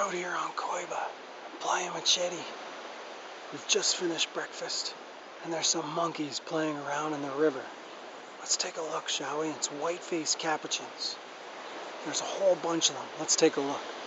out here on Coiba, Playa Machete. We've just finished breakfast, and there's some monkeys playing around in the river. Let's take a look, shall we? It's white-faced capuchins. There's a whole bunch of them. Let's take a look.